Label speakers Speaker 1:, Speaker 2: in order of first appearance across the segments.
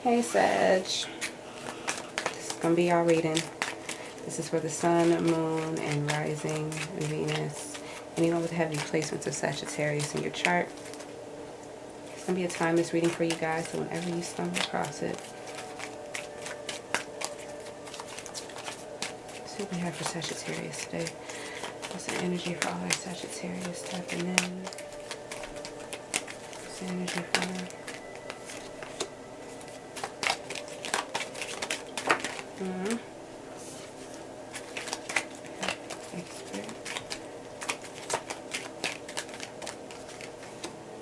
Speaker 1: Hey Sag, this is going to be our reading. This is for the Sun, Moon, and Rising Venus. Anyone with heavy placements of Sagittarius in your chart. It's going to be a timeless reading for you guys, so whenever you stumble across it. Let's see what we have for Sagittarius today. What's the energy for all our Sagittarius tapping in? What's the energy for them?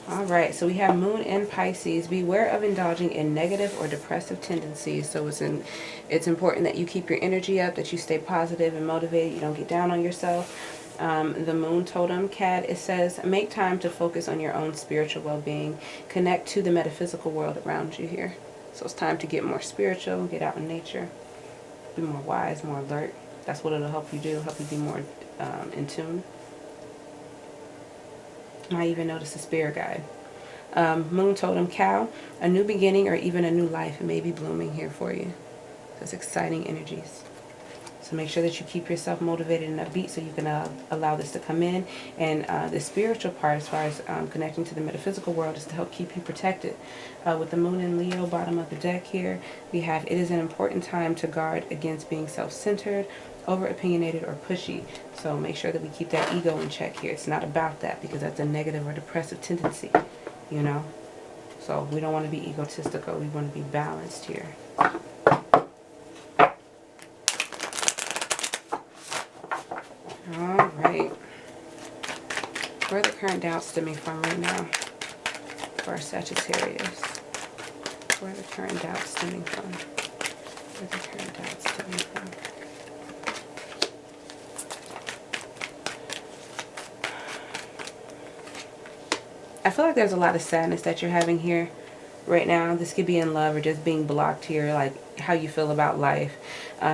Speaker 1: Alright, so we have Moon in Pisces. Beware of indulging in negative or depressive tendencies. So it's important that you keep your energy up, that you stay positive and motivated, you don't get down on yourself. The Moon Totem Cat, it says, make time to focus on your own spiritual well-being. Connect to the metaphysical world around you here. So it's time to get more spiritual, get out in nature, be more wise, more alert. That's what it'll help you do, help you be more in tune. I even noticed a spirit guide. Moon Totem Cow, a new beginning or even a new life may be blooming here for you. That's exciting energies. So make sure that you keep yourself motivated and upbeat so you can allow this to come in. And the spiritual part, as far as connecting to the metaphysical world, is to help keep you protected. With the Moon in Leo, bottom of the deck here, we have, it is an important time to guard against being self-centered, over-opinionated, or pushy. So make sure that we keep that ego in check here. It's not about that, because that's a negative or depressive tendency, you know. So we don't want to be egotistical. We want to be balanced here. Alright. Where are the current doubts stemming from right now for our Sagittarius? Where are the current doubts stemming from? Where are the current doubts stemming from? I feel like there's a lot of sadness that you're having here right now. This could be in love or just being blocked here, like how you feel about life.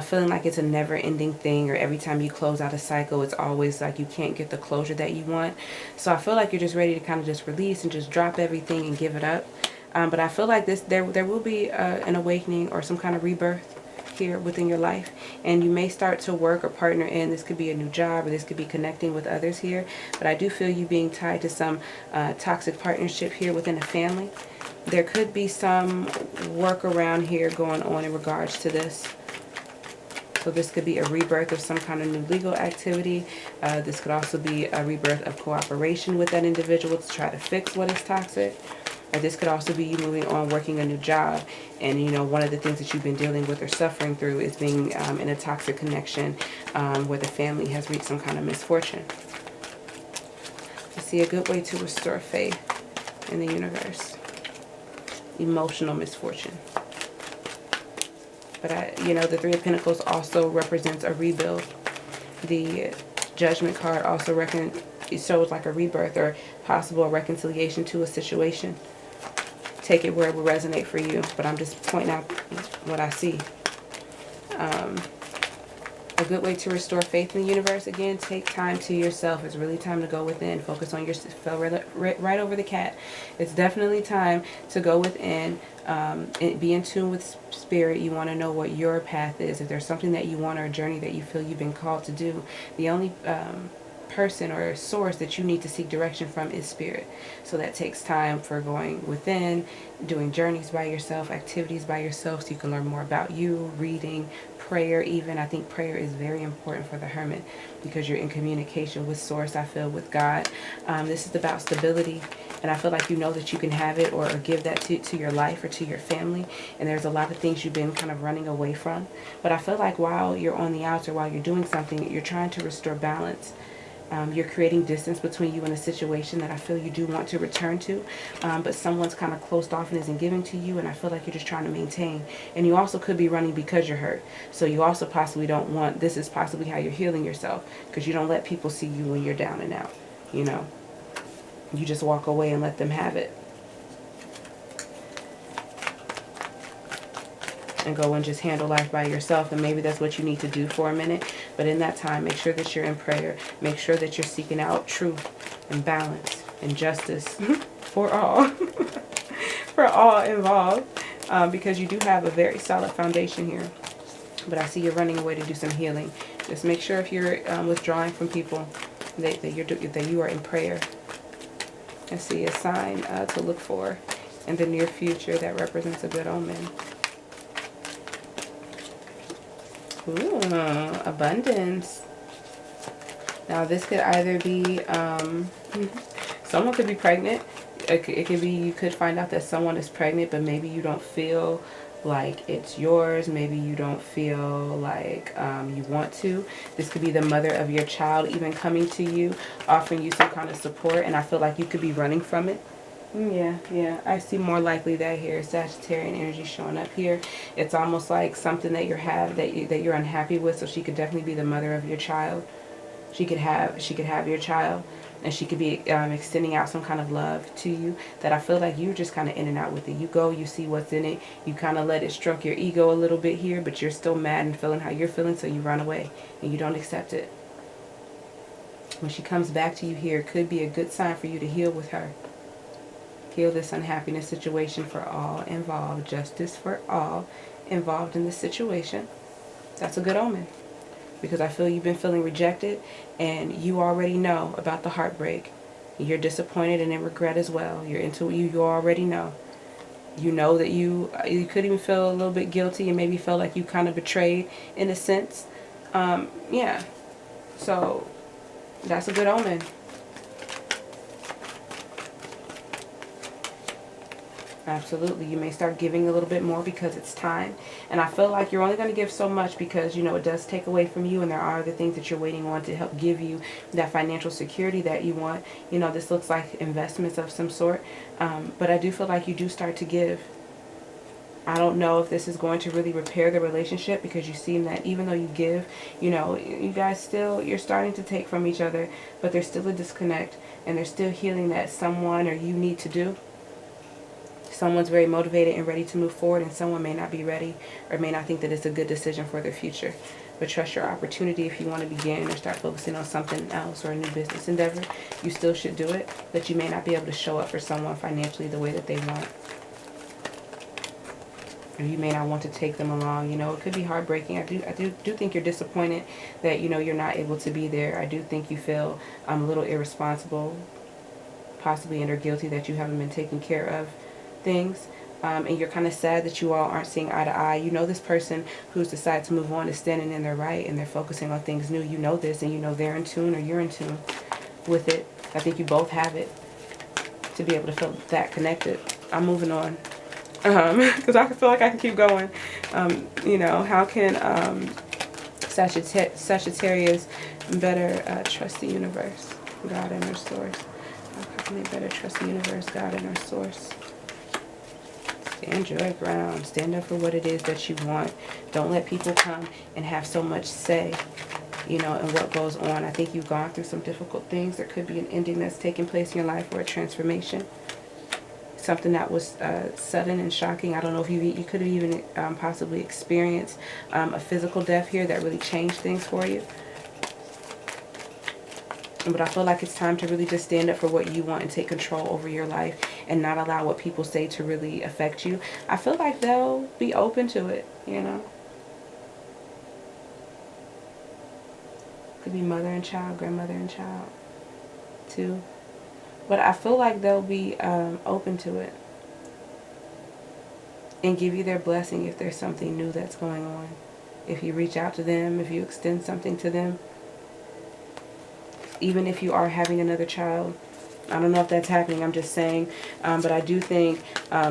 Speaker 1: Feeling like it's a never-ending thing, or every time you close out a cycle, it's always like you can't get the closure that you want. So I feel like you're just ready to kind of just release and just drop everything and give it up. But I feel like there will be an awakening or some kind of rebirth here within your life, and you may start to work or partner in. This could be a new job, or this could be connecting with others here, but I do feel you being tied to some toxic partnership here within a family. There could be some work around here going on in regards to this. So this could be a rebirth of some kind of new legal activity. This could also be a rebirth of cooperation with that individual to try to fix what is toxic. Or this could also be you moving on, working a new job. And, you know, one of the things that you've been dealing with or suffering through is being in a toxic connection where the family has reached some kind of misfortune. I see a good way to restore faith in the universe. Emotional misfortune. But, you know, the Three of Pentacles also represents a rebuild. The Judgment card also it shows like a rebirth or possible reconciliation to a situation. Take it where it will resonate for you, but I'm just pointing out what I see. A good way to restore faith in the universe, again, take time to yourself. It's really time to go within. Focus on yourself. Right over the cat. It's definitely time to go within and be in tune with spirit. You want to know what your path is. If there's something that you want or a journey that you feel you've been called to do, the only person or source that you need to seek direction from is spirit. So that takes time for going within, doing journeys by yourself, activities by yourself, so you can learn more about you, reading, prayer even. I think prayer is very important for the Hermit because you're in communication with source, I feel, with God. This is about stability, and I feel like you know that you can have it or give that to your life or to your family, and there's a lot of things you've been kind of running away from. But I feel like while you're on the outs or while you're doing something, you're trying to restore balance. You're creating distance between you and a situation that I feel you do want to return to, but someone's kind of closed off and isn't giving to you, and I feel like you're just trying to maintain. And you also could be running because you're hurt. So you also possibly don't want, this is possibly how you're healing yourself, because you don't let people see you when you're down and out, you know. You just walk away and let them have it. And go and just handle life by yourself, and maybe that's what you need to do for a minute. But in that time, make sure that you're in prayer. Make sure that you're seeking out truth and balance and justice for all, for all involved. because you do have a very solid foundation here. But I see you're running away to do some healing. Just make sure if you're withdrawing from people that you are in prayer. I see a sign to look for in the near future that represents a good omen. Ooh, abundance. Now this could either be, someone could be pregnant. It could be you could find out that someone is pregnant, but maybe you don't feel like it's yours. Maybe you don't feel like you want to. This could be the mother of your child even coming to you, offering you some kind of support, and I feel like you could be running from it. Yeah, I see more likely that here. Sagittarian energy showing up here. It's almost like something that you're unhappy with, so she could definitely be the mother of your child. She could have your child, and she could be extending out some kind of love to you that I feel like you're just kind of in and out with it. You go, you see what's in it, you kind of let it stroke your ego a little bit here, but you're still mad and feeling how you're feeling, so you run away and you don't accept it. When she comes back to you here, it could be a good sign for you to heal with her. Heal this unhappiness situation for all involved. Justice for all involved in this situation. That's a good omen. Because I feel you've been feeling rejected, and you already know about the heartbreak. You're disappointed and in regret as well. You already know. You know that you could even feel a little bit guilty and maybe feel like you kind of betrayed in a sense. Yeah. So that's a good omen. Absolutely. You may start giving a little bit more because it's time. And I feel like you're only going to give so much because, you know, it does take away from you. And there are other things that you're waiting on to help give you that financial security that you want. You know, this looks like investments of some sort. But I do feel like you do start to give. I don't know if this is going to really repair the relationship, because you seem that even though you give, you know, you guys still, you're starting to take from each other. But there's still a disconnect. And there's still healing that someone or you need to do. Someone's very motivated and ready to move forward, and someone may not be ready or may not think that it's a good decision for their future. But trust your opportunity. If you want to begin or start focusing on something else or a new business endeavor, you still should do it. But you may not be able to show up for someone financially the way that they want. Or you may not want to take them along. You know, it could be heartbreaking. I do think you're disappointed that, you know, you're not able to be there. I do think you feel a little irresponsible, possibly under guilty that you haven't been taking care of things, and you're kind of sad that you all aren't seeing eye to eye. You know, this person who's decided to move on is standing in their right, and they're focusing on things new. You know this, and you know they're in tune or you're in tune with it. I think you both have it to be able to feel that connected. I'm moving on because I feel like I can keep going. You know, how can Sagittarius better trust the universe, God, and their source? How can they better trust the universe, God, and their source? Stand your ground. Stand up for what it is that you want. Don't let people come and have so much say, you know, in what goes on. I think you've gone through some difficult things. There could be an ending that's taking place in your life, or a transformation. Something that was sudden and shocking. I don't know if you could have even possibly experienced a physical death here that really changed things for you. But I feel like it's time to really just stand up for what you want and take control over your life and not allow what people say to really affect you. I feel like they'll be open to it, you know. Could be mother and child, grandmother and child, too. But I feel like they'll be open to it and give you their blessing if there's something new that's going on. If you reach out to them, if you extend something to them. Even if you are having another child. I don't know if that's happening, I'm just saying. But I do think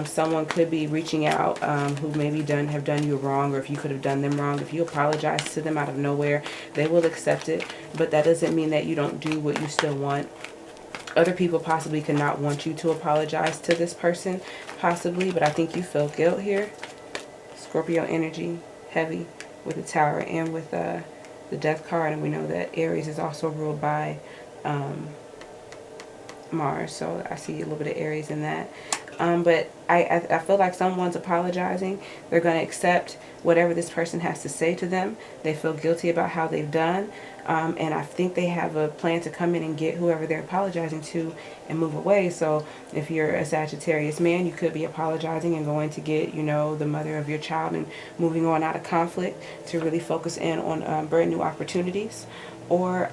Speaker 1: someone could be reaching out who maybe have done you wrong, or if you could have done them wrong. If you apologize to them out of nowhere, they will accept it. But that doesn't mean that you don't do what you still want. Other people possibly could not want you to apologize to this person, possibly. But I think you feel guilt here. Scorpio energy, heavy, with the Tower and with the Death card, and we know that Aries is also ruled by Mars, so I see a little bit of Aries in that. But I feel like someone's apologizing. They're going to accept whatever this person has to say to them. They feel guilty about how they've done. And I think they have a plan to come in and get whoever they're apologizing to and move away. So if you're a Sagittarius man, you could be apologizing and going to get, you know, the mother of your child and moving on out of conflict to really focus in on brand new opportunities. Or,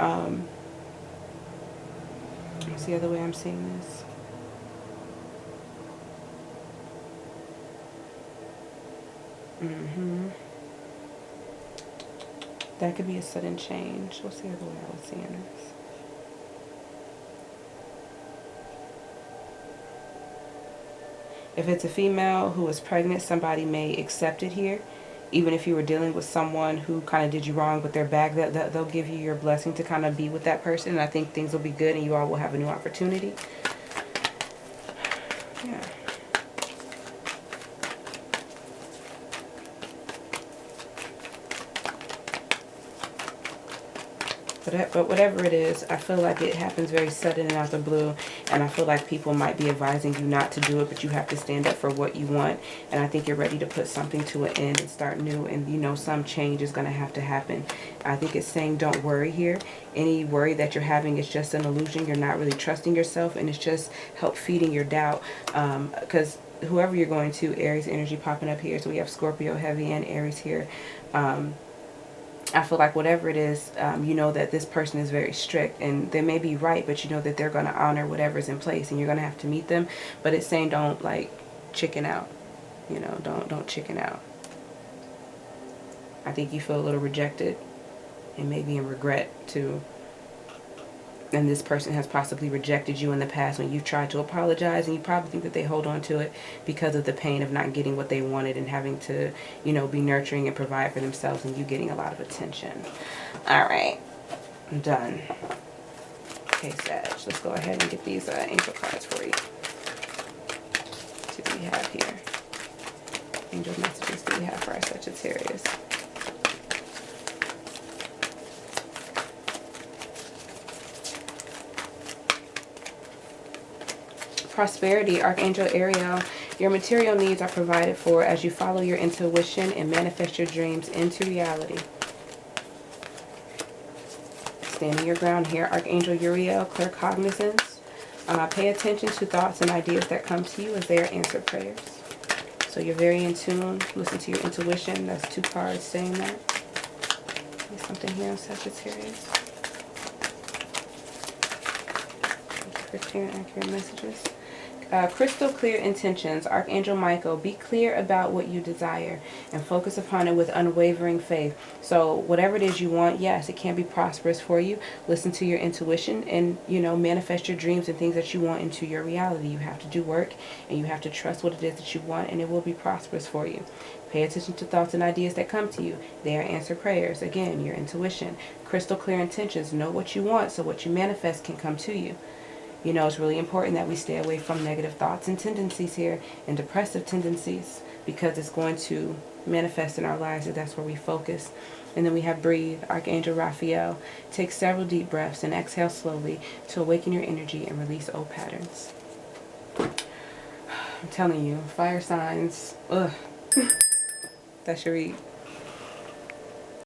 Speaker 1: what's the other way I'm seeing this? That could be a sudden change. What's the other way I was seeing this? If it's a female who is pregnant, somebody may accept it here. Even if you were dealing with someone who kind of did you wrong with their bag, they'll give you your blessing to kind of be with that person. And I think things will be good and you all will have a new opportunity. Yeah. But whatever it is, I feel like it happens very sudden and out the blue. And I feel like people might be advising you not to do it, but you have to stand up for what you want. And I think you're ready to put something to an end and start new. And, you know, some change is going to have to happen. I think it's saying don't worry here. Any worry that you're having is just an illusion. You're not really trusting yourself. And it's just help feeding your doubt. Because whoever you're going to, Aries energy popping up here. So we have Scorpio heavy and Aries here. I feel like whatever it is, you know that this person is very strict and they may be right, but you know that they're going to honor whatever's in place and you're going to have to meet them. But it's saying don't like chicken out, you know, don't chicken out. I think you feel a little rejected and maybe in regret too. And this person has possibly rejected you in the past when you've tried to apologize, and you probably think that they hold on to it because of the pain of not getting what they wanted and having to, you know, be nurturing and provide for themselves, and you getting a lot of attention. All right, I'm done. Okay, Sag, let's go ahead and get these angel cards for you. See what we have here. Angel messages do we have for our Sagittarius? Prosperity, Archangel Ariel, your material needs are provided for as you follow your intuition and manifest your dreams into reality. Standing your ground here, Archangel Uriel, clear cognizance. Pay attention to thoughts and ideas that come to you as they are answered prayers. So you're very in tune. Listen to your intuition. That's 2 cards saying that. There's something here on Sagittarius. Thank you for clear and accurate messages. Crystal clear intentions. Archangel Michael, be clear about what you desire and focus upon it with unwavering faith. So whatever it is you want, yes, it can be prosperous for you. Listen to your intuition and, you know, manifest your dreams and things that you want into your reality. You have to do work and you have to trust what it is that you want, and it will be prosperous for you. Pay attention to thoughts and ideas that come to you. They are answered prayers. Again, your intuition. Crystal clear intentions. Know what you want so what you manifest can come to you. You know, it's really important that we stay away from negative thoughts and tendencies here and depressive tendencies, because it's going to manifest in our lives if that's where we focus. And then we have breathe, Archangel Raphael. Take several deep breaths and exhale slowly to awaken your energy and release old patterns. I'm telling you, fire signs, ugh. That's your read.